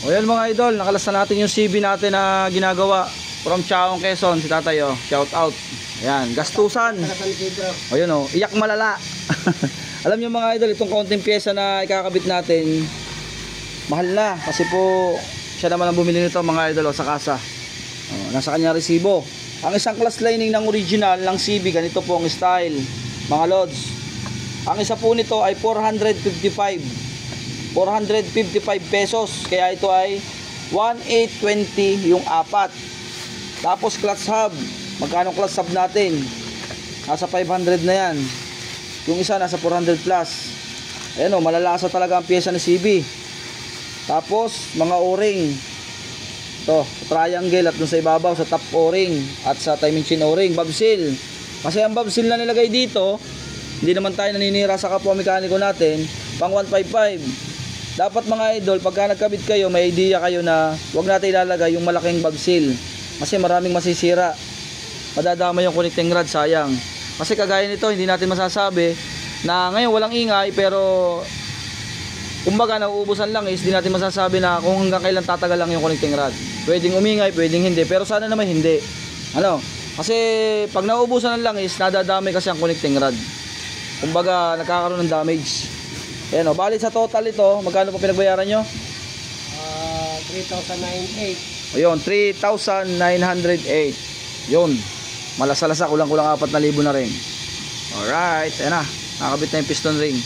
O yan mga idol, nakalas na natin yung CB natin na ginagawa from Chaong, Quezon, si tatay oh. Shout out. Ayan, gastusan. O yun oh, iyak malala. Alam nyo mga idol, itong konting pyesa na ikakabit natin, mahal na. Kasi po, siya naman ang bumili nito mga idol oh, sa kasa. O, nasa kanya resibo. Ang isang class lining ng original ng CB, ganito po ang style, mga lods. Ang isa po nito ay 455 pesos. Kaya ito ay 1,820 yung apat. Tapos clutch hub, magkano clutch hub natin? Nasa 500 na yan. Yung isa nasa 400 plus. Ayan o, malalasa talaga ang pyesa ni CB. Tapos mga o-ring, ito, sa triangle at dun sa ibabaw, sa top o-ring at sa timing chain o-ring, valve seal. Kasi ang valve seal na nilagay dito, hindi naman tayo naninira sa kapwa mekaniko natin, pang 155. Dapat mga idol, pagka nagkabit kayo, may idea kayo na huwag natin ilalagay yung malaking valve seal. Kasi maraming masisira. Madadama yung connecting rod, sayang. Kasi kagaya nito, hindi natin masasabi na ngayon walang ingay, pero kumbaga nauubusan lang is, hindi natin masasabi na kung hanggang kailan tatagal lang yung connecting rod. Pwedeng umingay, pwedeng hindi, pero sana naman hindi. Ano? Kasi pag nauubusan lang is, nadadami kasi ang connecting rod. Kumbaga nagkakaroon ng damage. Ayan o, bali sa total ito, magkano po pinagbayaran nyo? 3,908. Ayun, 3,908. Yun, malasalasa, kulang-kulang 4,000 na rin. Alright, ayan na, nakakabit na yung piston ring.